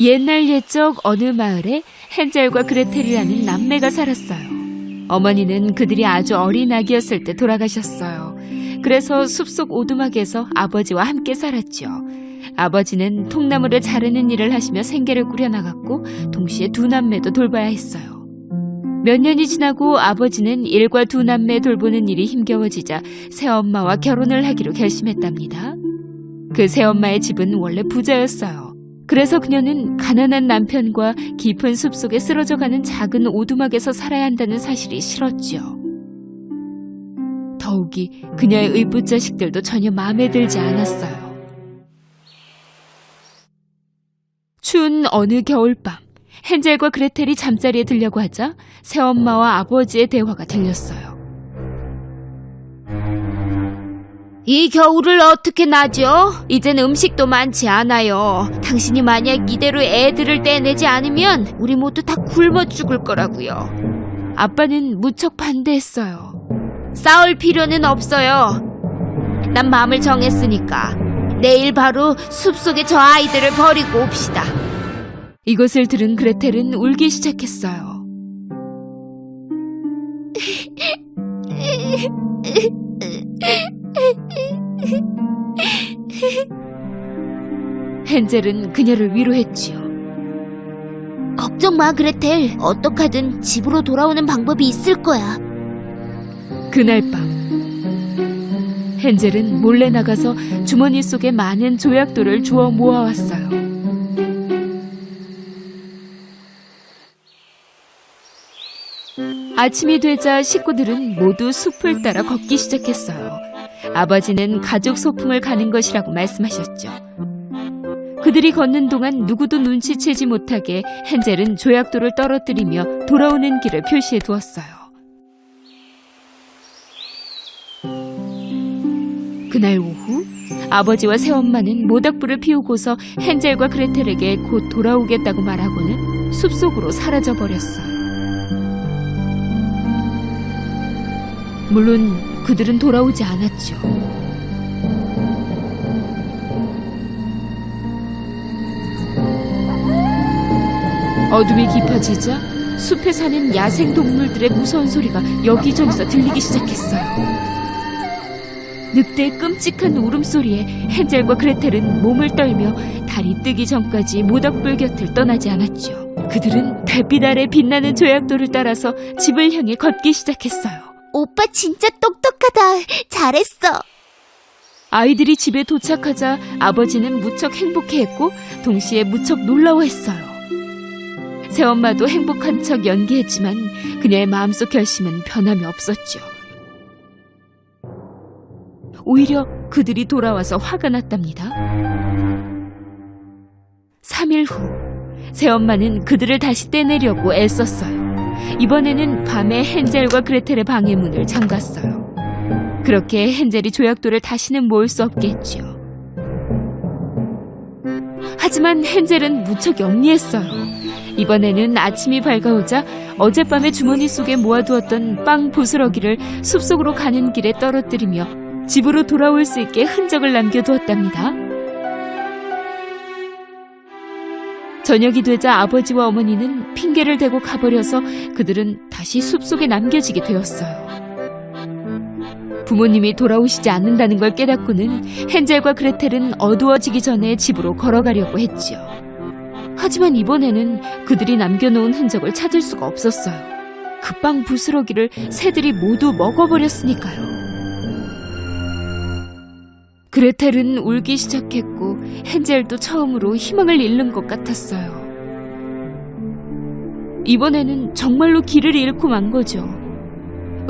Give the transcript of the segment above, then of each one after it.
옛날 옛적 어느 마을에 헨젤과 그레텔이라는 남매가 살았어요. 어머니는 그들이 아주 어린 아기였을 때 돌아가셨어요. 그래서 숲속 오두막에서 아버지와 함께 살았죠. 아버지는 통나무를 자르는 일을 하시며 생계를 꾸려나갔고 동시에 두 남매도 돌봐야 했어요. 몇 년이 지나고 아버지는 일과 두 남매 돌보는 일이 힘겨워지자 새엄마와 결혼을 하기로 결심했답니다. 그 새엄마의 집은 원래 부자였어요. 그래서 그녀는 가난한 남편과 깊은 숲속에 쓰러져가는 작은 오두막에서 살아야 한다는 사실이 싫었죠. 더욱이 그녀의 의붓 자식들도 전혀 마음에 들지 않았어요. 추운 어느 겨울밤, 헨젤과 그레텔이 잠자리에 들려고 하자 새엄마와 아버지의 대화가 들렸어요. 이 겨울을 어떻게 나죠? 이젠 음식도 많지 않아요. 당신이 만약 이대로 애들을 떼내지 않으면 우리 모두 다 굶어 죽을 거라고요. 아빠는 무척 반대했어요. 싸울 필요는 없어요. 난 마음을 정했으니까 내일 바로 숲속에 저 아이들을 버리고 옵시다. 이것을 들은 그레텔은 울기 시작했어요. 헨젤은 그녀를 위로했지요. 걱정 마, 그레텔. 어떡하든 집으로 돌아오는 방법이 있을 거야. 그날 밤 헨젤은 몰래 나가서 주머니 속에 많은 조약돌을 주워 모아왔어요. 아침이 되자 식구들은 모두 숲을 따라 걷기 시작했어요. 아버지는 가족 소풍을 가는 것이라고 말씀하셨죠. 그들이 걷는 동안 누구도 눈치채지 못하게 헨젤은 조약돌을 떨어뜨리며 돌아오는 길을 표시해 두었어요. 그날 오후 아버지와 새엄마는 모닥불을 피우고서 헨젤과 그레텔에게 곧 돌아오겠다고 말하고는 숲속으로 사라져버렸어요. 물론 그들은 돌아오지 않았죠. 어둠이 깊어지자 숲에 사는 야생 동물들의 무서운 소리가 여기저기서 들리기 시작했어요. 늑대의 끔찍한 울음소리에 헨젤과 그레텔은 몸을 떨며 달이 뜨기 전까지 모닥불 곁을 떠나지 않았죠. 그들은 달빛 아래 빛나는 조약돌을 따라서 집을 향해 걷기 시작했어요. 오빠 진짜 똑똑하다. 잘했어. 아이들이 집에 도착하자 아버지는 무척 행복해했고 동시에 무척 놀라워했어요. 새엄마도 행복한 척 연기했지만 그녀의 마음속 결심은 변함이 없었죠. 오히려 그들이 돌아와서 화가 났답니다. 3일 후 새엄마는 그들을 다시 떼내려고 애썼어요. 이번에는 밤에 헨젤과 그레텔의 방의 문을 잠갔어요. 그렇게 헨젤이 조약돌을 다시는 모을 수 없게 했죠. 하지만 헨젤은 무척 영리했어요. 이번에는 아침이 밝아오자 어젯밤에 주머니 속에 모아두었던 빵 부스러기를 숲속으로 가는 길에 떨어뜨리며 집으로 돌아올 수 있게 흔적을 남겨두었답니다. 저녁이 되자 아버지와 어머니는 핑계를 대고 가버려서 그들은 다시 숲속에 남겨지게 되었어요. 부모님이 돌아오시지 않는다는 걸 깨닫고는 헨젤과 그레텔은 어두워지기 전에 집으로 걸어가려고 했지요. 하지만 이번에는 그들이 남겨놓은 흔적을 찾을 수가 없었어요. 그 빵 부스러기를 새들이 모두 먹어버렸으니까요. 그레텔은 울기 시작했고 헨젤도 처음으로 희망을 잃는 것 같았어요. 이번에는 정말로 길을 잃고 만 거죠.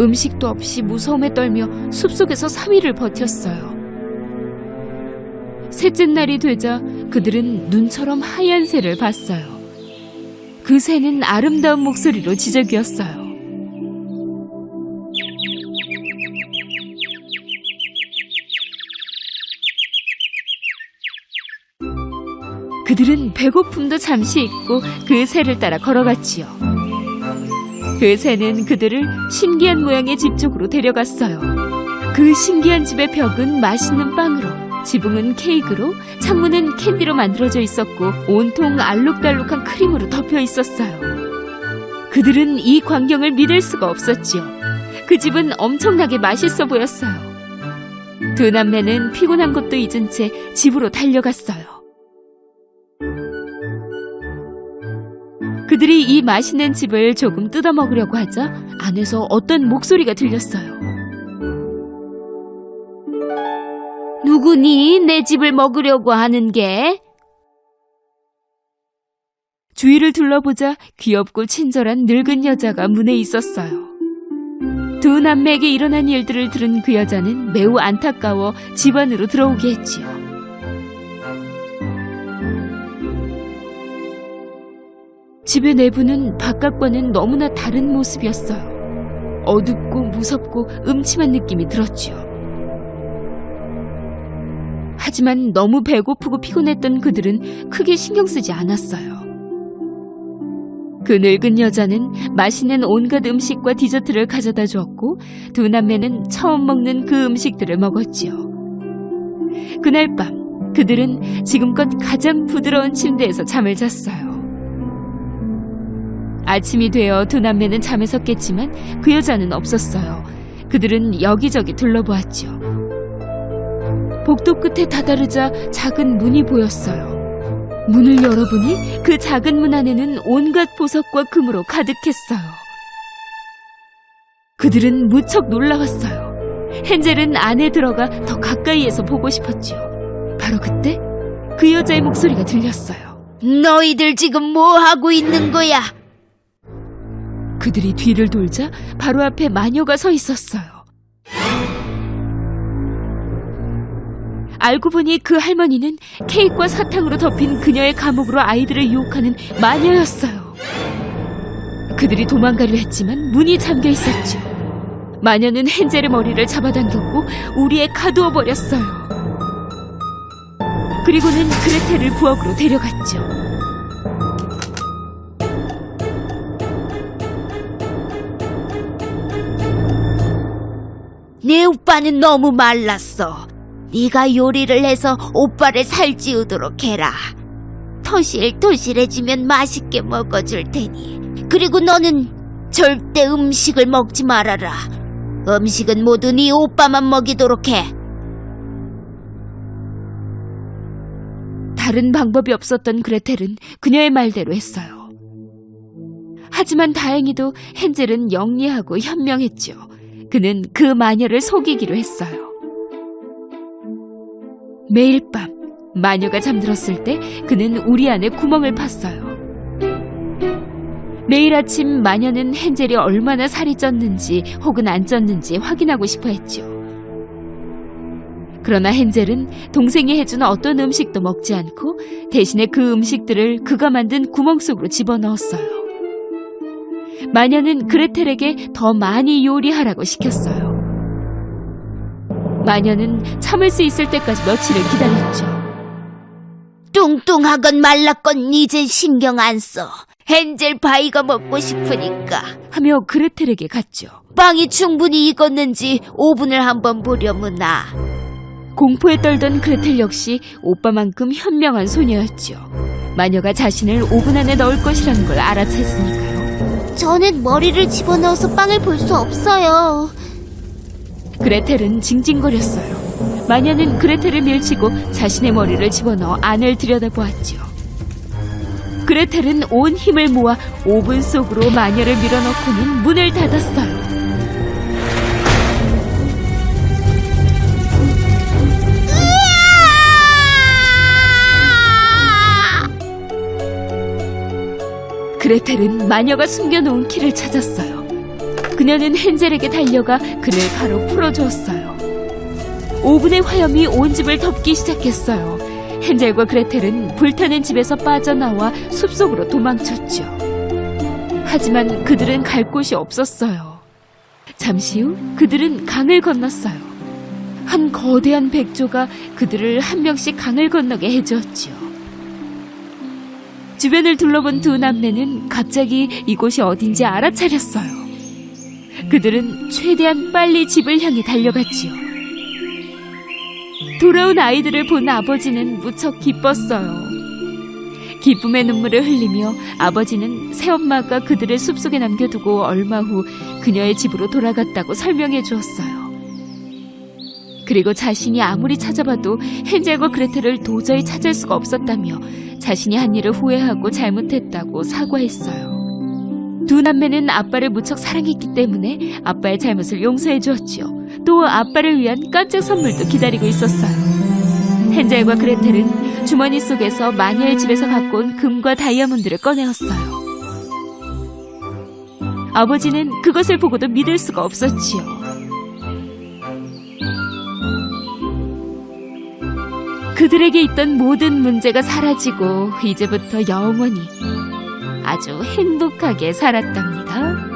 음식도 없이 무서움에 떨며 숲속에서 3일을 버텼어요. 셋째 날이 되자 그들은 눈처럼 하얀 새를 봤어요. 그 새는 아름다운 목소리로 지저귀었어요. 그들은 배고픔도 잠시 잊고 그 새를 따라 걸어갔지요. 그 새는 그들을 신기한 모양의 집 쪽으로 데려갔어요. 그 신기한 집의 벽은 맛있는 빵으로, 지붕은 케이크로, 창문은 캔디로 만들어져 있었고 온통 알록달록한 크림으로 덮여 있었어요. 그들은 이 광경을 믿을 수가 없었지요. 그 집은 엄청나게 맛있어 보였어요. 두 남매는 피곤한 것도 잊은 채 집으로 달려갔어요. 그들이 이 맛있는 집을 조금 뜯어 먹으려고 하자 안에서 어떤 목소리가 들렸어요. 누구니 내 집을 먹으려고 하는 게? 주위를 둘러보자 귀엽고 친절한 늙은 여자가 문에 있었어요. 두 남매에게 일어난 일들을 들은 그 여자는 매우 안타까워 집 안으로 들어오게 했지요. 집의 내부는 바깥과는 너무나 다른 모습이었어요. 어둡고 무섭고 음침한 느낌이 들었지요. 하지만 너무 배고프고 피곤했던 그들은 크게 신경 쓰지 않았어요. 그 늙은 여자는 맛있는 온갖 음식과 디저트를 가져다 주었고 두 남매는 처음 먹는 그 음식들을 먹었지요. 그날 밤 그들은 지금껏 가장 부드러운 침대에서 잠을 잤어요. 아침이 되어 두 남매는 잠에서 깼지만 그 여자는 없었어요. 그들은 여기저기 둘러보았지요. 복도 끝에 다다르자 작은 문이 보였어요. 문을 열어보니 그 작은 문 안에는 온갖 보석과 금으로 가득했어요. 그들은 무척 놀라웠어요. 헨젤은 안에 들어가 더 가까이에서 보고 싶었지요. 바로 그때 그 여자의 목소리가 들렸어요. 너희들 지금 뭐 하고 있는 거야? 그들이 뒤를 돌자 바로 앞에 마녀가 서 있었어요. 알고 보니 그 할머니는 케이크와 사탕으로 덮인 그녀의 감옥으로 아이들을 유혹하는 마녀였어요. 그들이 도망가려 했지만 문이 잠겨 있었죠. 마녀는 헨젤의 머리를 잡아당겼고 우리에 가두어 버렸어요. 그리고는 그레텔을 부엌으로 데려갔죠. 내 오빠는 너무 말랐어. 네가 요리를 해서 오빠를 살찌우도록 해라. 토실토실해지면 맛있게 먹어줄 테니. 그리고 너는 절대 음식을 먹지 말아라. 음식은 모두 네 오빠만 먹이도록 해. 다른 방법이 없었던 그레텔은 그녀의 말대로 했어요. 하지만 다행히도 헨젤은 영리하고 현명했죠. 그는 그 마녀를 속이기로 했어요. 매일 밤 마녀가 잠들었을 때 그는 우리 안에 구멍을 팠어요. 매일 아침 마녀는 헨젤이 얼마나 살이 쪘는지 혹은 안 쪘는지 확인하고 싶어 했죠. 그러나 헨젤은 동생이 해준 어떤 음식도 먹지 않고 대신에 그 음식들을 그가 만든 구멍 속으로 집어넣었어요. 마녀는 그레텔에게 더 많이 요리하라고 시켰어요. 마녀는 참을 수 있을 때까지 며칠을 기다렸죠. 뚱뚱하건 말랐건 이제 신경 안 써. 헨젤 파이가 먹고 싶으니까. 하며 그레텔에게 갔죠. 빵이 충분히 익었는지 오븐을 한번 보려무나. 공포에 떨던 그레텔 역시 오빠만큼 현명한 소녀였죠. 마녀가 자신을 오븐 안에 넣을 것이라는 걸 알아챘으니까요. 저는 머리를 집어넣어서 빵을 볼 수 없어요. 그레텔은 징징거렸어요. 마녀는 그레텔을 밀치고 자신의 머리를 집어넣어 안을 들여다보았지요. 그레텔은 온 힘을 모아 오븐 속으로 마녀를 밀어넣고는 문을 닫았어요. 그레텔은 마녀가 숨겨놓은 키를 찾았어요. 그녀는 헨젤에게 달려가 그를 바로 풀어주었어요. 오븐의 화염이 온 집을 덮기 시작했어요. 헨젤과 그레텔은 불타는 집에서 빠져나와 숲속으로 도망쳤죠. 하지만 그들은 갈 곳이 없었어요. 잠시 후 그들은 강을 건넜어요. 한 거대한 백조가 그들을 한 명씩 강을 건너게 해주었지요. 주변을 둘러본 두 남매는 갑자기 이곳이 어딘지 알아차렸어요. 그들은 최대한 빨리 집을 향해 달려갔지요. 돌아온 아이들을 본 아버지는 무척 기뻤어요. 기쁨의 눈물을 흘리며 아버지는 새엄마가 그들을 숲속에 남겨두고 얼마 후 그녀의 집으로 돌아갔다고 설명해 주었어요. 그리고 자신이 아무리 찾아봐도 헨젤과 그레텔을 도저히 찾을 수가 없었다며 자신이 한 일을 후회하고 잘못했다고 사과했어요. 두 남매는 아빠를 무척 사랑했기 때문에 아빠의 잘못을 용서해 주었지요. 또 아빠를 위한 깜짝 선물도 기다리고 있었어요. 헨젤과 그레텔은 주머니 속에서 마녀의 집에서 갖고 온 금과 다이아몬드를 꺼내었어요. 아버지는 그것을 보고도 믿을 수가 없었지요. 그들에게 있던 모든 문제가 사라지고 이제부터 영원히 아주 행복하게 살았답니다.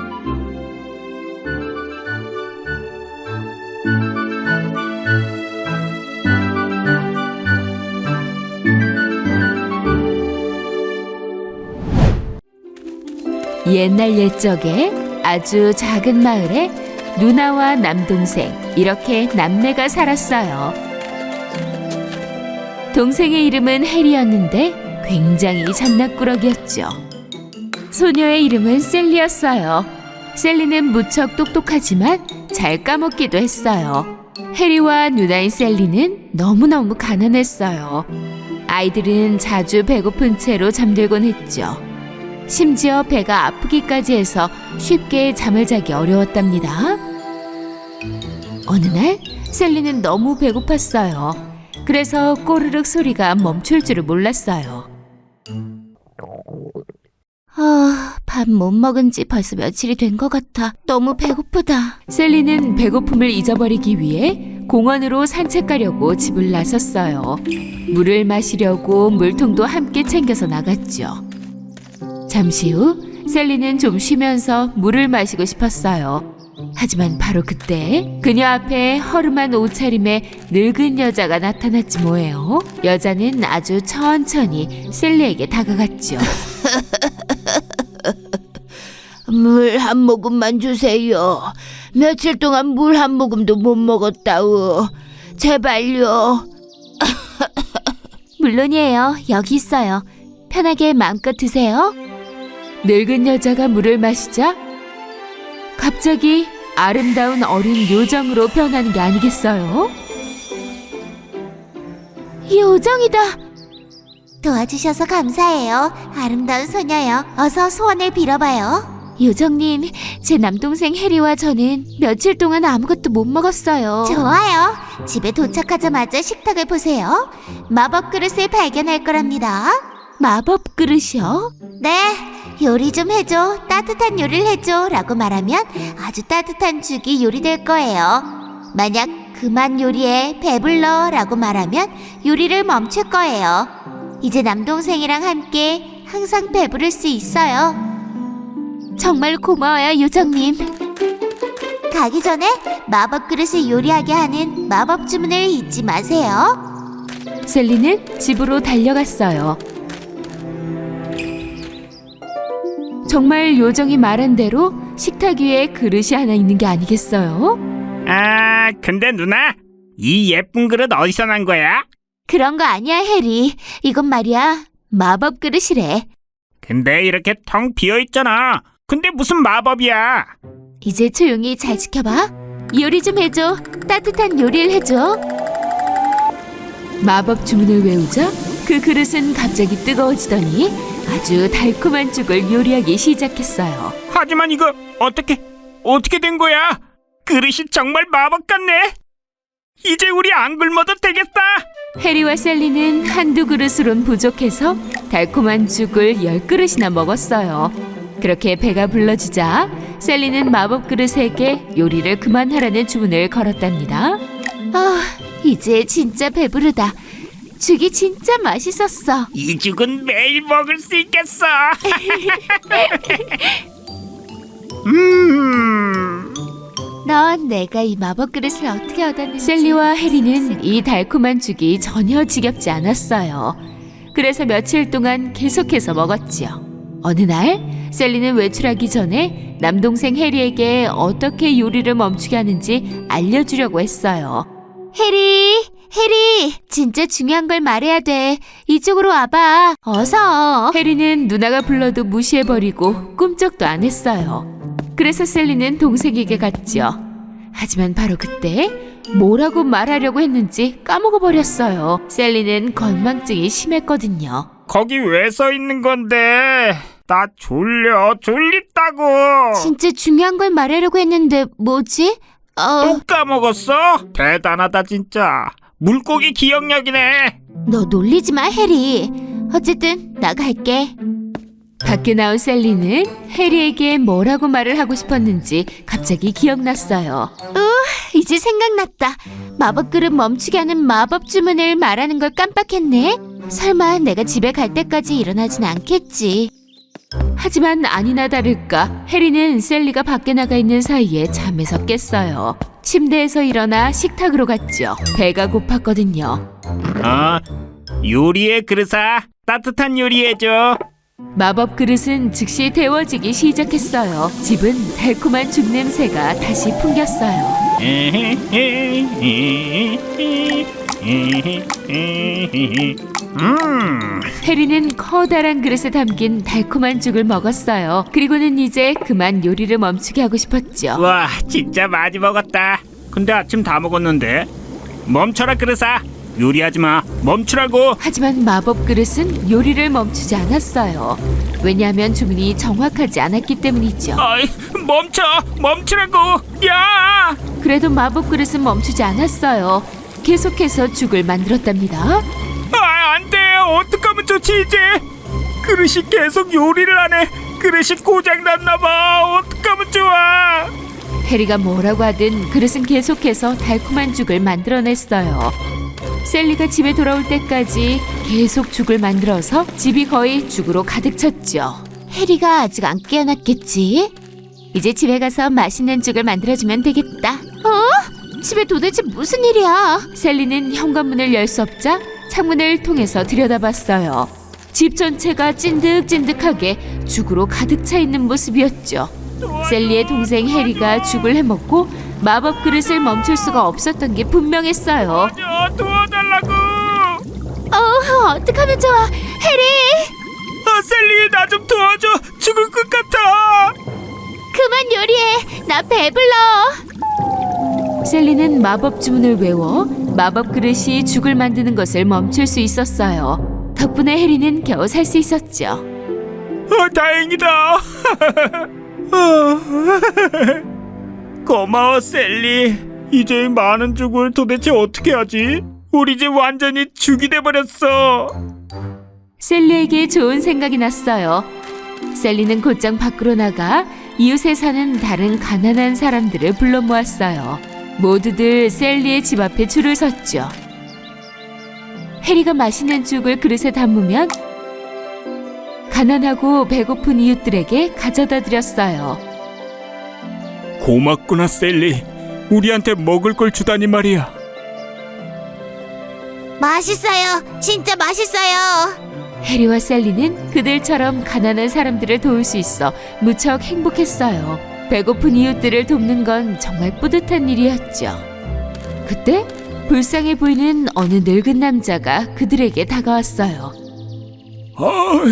옛날 옛적에 아주 작은 마을에 누나와 남동생 이렇게 남매가 살았어요. 동생의 이름은 해리였는데 굉장히 잔나꾸러기였죠. 소녀의 이름은 셀리였어요. 셀리는 무척 똑똑하지만 잘 까먹기도 했어요. 해리와 누나인 셀리는 너무너무 가난했어요. 아이들은 자주 배고픈 채로 잠들곤 했죠. 심지어 배가 아프기까지 해서 쉽게 잠을 자기 어려웠답니다. 어느 날 셀리는 너무 배고팠어요. 그래서 꼬르륵 소리가 멈출 줄을 몰랐어요. 밥 못 먹은 지 벌써 며칠이 된 것 같아. 너무 배고프다. 셀리는 배고픔을 잊어버리기 위해 공원으로 산책 가려고 집을 나섰어요. 물을 마시려고 물통도 함께 챙겨서 나갔죠. 잠시 후 셀리는 좀 쉬면서 물을 마시고 싶었어요. 하지만 바로 그때 그녀 앞에 허름한 옷차림의 늙은 여자가 나타났지 뭐예요. 여자는 아주 천천히 셀리에게 다가갔죠. 물 한 모금만 주세요. 며칠 동안 물 한 모금도 못 먹었다우. 제발요. 물론이에요. 여기 있어요. 편하게 마음껏 드세요. 늙은 여자가 물을 마시자 갑자기 아름다운 어린 요정으로 변하는 게 아니겠어요? 요정이다. 도와주셔서 감사해요. 아름다운 소녀요. 어서 소원을 빌어봐요. 요정님, 제 남동생 해리와 저는 며칠 동안 아무것도 못 먹었어요. 좋아요. 집에 도착하자마자 식탁을 보세요. 마법 그릇을 발견할 거랍니다. 마법 그릇이요? 네, 요리 좀 해줘. 따뜻한 요리를 해줘. 라고 말하면 아주 따뜻한 죽이 요리될 거예요. 만약 그만 요리해. 배불러. 라고 말하면 요리를 멈출 거예요. 이제 남동생이랑 함께 항상 배부를 수 있어요. 정말 고마워요, 요정님. 가기 전에 마법 그릇을 요리하게 하는 마법 주문을 잊지 마세요. 셀리는 집으로 달려갔어요. 정말 요정이 말한 대로 식탁 위에 그릇이 하나 있는 게 아니겠어요? 아, 근데 누나, 이 예쁜 그릇 어디서 난 거야? 그런 거 아니야, 해리. 이건 말이야, 마법 그릇이래. 근데 이렇게 텅 비어있잖아. 근데 무슨 마법이야? 이제 조용히 잘 지켜봐. 요리 좀 해줘. 따뜻한 요리를 해줘. 마법 주문을 외우자 그 그릇은 갑자기 뜨거워지더니 아주 달콤한 죽을 요리하기 시작했어요. 하지만 이거 어떻게 된 거야? 그릇이 정말 마법 같네. 이제 우리 안 굶어도 되겠다. 해리와 셀리는 한두 그릇으론 부족해서 달콤한 죽을 10그릇이나 먹었어요. 그렇게 배가 불러지자 셀리는 마법 그릇에게 요리를 그만하라는 주문을 걸었답니다. 이제 진짜 배부르다. 죽이 진짜 맛있었어. 이 죽은 매일 먹을 수 있겠어. 넌 내가 이 마법 그릇을 어떻게 얻었는지. 셀리와 해리는 이 달콤한 죽이 전혀 지겹지 않았어요. 그래서 며칠 동안 계속해서 먹었지요. 어느 날 셀리는 외출하기 전에 남동생 해리에게 어떻게 요리를 멈추게 하는지 알려주려고 했어요. 해리, 해리, 진짜 중요한 걸 말해야 돼. 이쪽으로 와봐. 어서. 해리는 누나가 불러도 무시해버리고 꿈쩍도 안 했어요. 그래서 셀리는 동생에게 갔죠. 하지만 바로 그때 뭐라고 말하려고 했는지 까먹어버렸어요. 셀리는 건망증이 심했거든요. 거기 왜 서 있는 건데? 나 졸립다고. 진짜 중요한 걸 말하려고 했는데 뭐지? 또 까먹었어? 대단하다 진짜. 물고기 기억력이네. 너 놀리지 마, 해리. 어쨌든 나 갈게. 밖에 나온 셀리는 해리에게 뭐라고 말을 하고 싶었는지 갑자기 기억났어요. 이제 생각났다. 마법 그릇 멈추게 하는 마법 주문을 말하는 걸 깜빡했네. 설마 내가 집에 갈 때까지 일어나진 않겠지. 하지만 아니나 다를까 해리는 셀리가 밖에 나가 있는 사이에 잠에서 깼어요. 침대에서 일어나 식탁으로 갔죠. 배가 고팠거든요. 요리해 그릇아. 따뜻한 요리해줘. 마법 그릇은 즉시 데워지기 시작했어요. 집은 달콤한 죽 냄새가 다시 풍겼어요. 해리는 커다란 그릇에 담긴 달콤한 죽을 먹었어요. 그리고는 이제 그만 요리를 멈추게 하고 싶었죠. 와, 진짜 많이 먹었다. 근데 아침 다 먹었는데. 멈춰라 그릇아. 요리하지 마. 멈추라고. 하지만 마법 그릇은 요리를 멈추지 않았어요. 왜냐하면 주문이 정확하지 않았기 때문이죠. 어이, 멈추라고. 야! 그래도 마법 그릇은 멈추지 않았어요. 계속해서 죽을 만들었답니다. 안 돼. 어떡하면 좋지 이제. 그릇이 계속 요리를 하네. 그릇이 고장났나 봐. 어떡하면 좋아. 해리가 뭐라고 하든 그릇은 계속해서 달콤한 죽을 만들어냈어요. 셀리가 집에 돌아올 때까지 계속 죽을 만들어서 집이 거의 죽으로 가득 찼죠. 해리가 아직 안 깨어났겠지? 이제 집에 가서 맛있는 죽을 만들어주면 되겠다. 집에 도대체 무슨 일이야? 셀리는 현관문을 열 수 없자 창문을 통해서 들여다봤어요. 집 전체가 찐득찐득하게 죽으로 가득 차 있는 모습이었죠. 셀리의 동생 해리가 죽을 해먹고 마법 그릇을 멈출 수가 없었던 게 분명했어요. 도와달라고. 어떡하면 좋아. 해리! 셀리 나 좀 도와줘. 죽을 것 같아. 그만 요리해. 나 배불러. 셀리는 마법 주문을 외워 마법 그릇이 죽을 만드는 것을 멈출 수 있었어요. 덕분에 해리는 겨우 살 수 있었죠. 다행이다. 고마워 셀리. 이제 많은 죽을 도대체 어떻게 하지? 우리 집 완전히 죽이 돼버렸어. 셀리에게 좋은 생각이 났어요. 셀리는 곧장 밖으로 나가 이웃에 사는 다른 가난한 사람들을 불러 모았어요. 모두들 셀리의 집 앞에 줄을 섰죠. 해리가 맛있는 죽을 그릇에 담으면 가난하고 배고픈 이웃들에게 가져다 드렸어요. 고맙구나 셀리. 우리한테 먹을 걸 주다니 말이야. 맛있어요. 진짜 맛있어요. 해리와 셀리는 그들처럼 가난한 사람들을 도울 수 있어 무척 행복했어요. 배고픈 이웃들을 돕는 건 정말 뿌듯한 일이었죠. 그때 불쌍해 보이는 어느 늙은 남자가 그들에게 다가왔어요.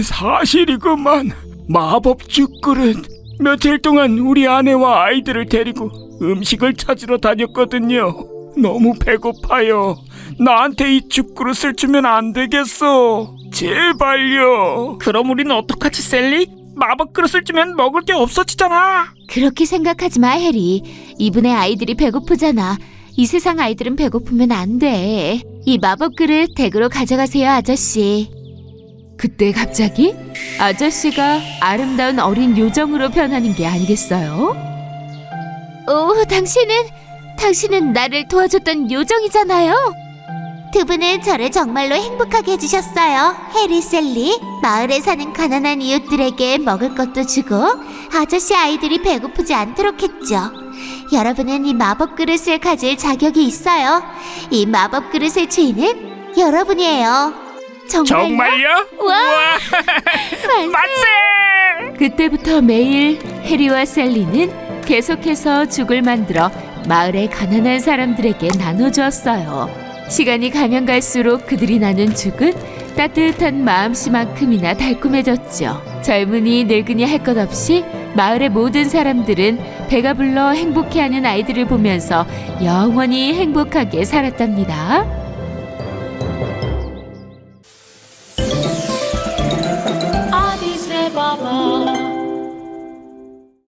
사실이구만. 마법 죽그릇. 며칠 동안 우리 아내와 아이들을 데리고 음식을 찾으러 다녔거든요. 너무 배고파요. 나한테 이 죽그릇을 주면 안 되겠어. 제발요. 그럼 우리는 어떡하지 셀리? 마법 그릇을 주면 먹을 게 없어지잖아. 그렇게 생각하지 마, 해리. 이분의 아이들이 배고프잖아. 이 세상 아이들은 배고프면 안 돼. 이 마법 그릇 댁으로 가져가세요, 아저씨. 그때 갑자기 아저씨가 아름다운 어린 요정으로 변하는 게 아니겠어요? 당신은 나를 도와줬던 요정이잖아요. 두 분은 저를 정말로 행복하게 해주셨어요, 해리, 셀리. 마을에 사는 가난한 이웃들에게 먹을 것도 주고 아저씨 아이들이 배고프지 않도록 했죠. 여러분은 이 마법 그릇을 가질 자격이 있어요. 이 마법 그릇의 주인은 여러분이에요. 정말요? 와! 만세! 그때부터 매일 해리와 셀리는 계속해서 죽을 만들어 마을의 가난한 사람들에게 나눠주었어요. 시간이 가면 갈수록 그들이 나눈 죽은 따뜻한 마음씨만큼이나 달콤해졌죠. 젊은이 늙은이 할 것 없이 마을의 모든 사람들은 배가 불러 행복해하는 아이들을 보면서 영원히 행복하게 살았답니다.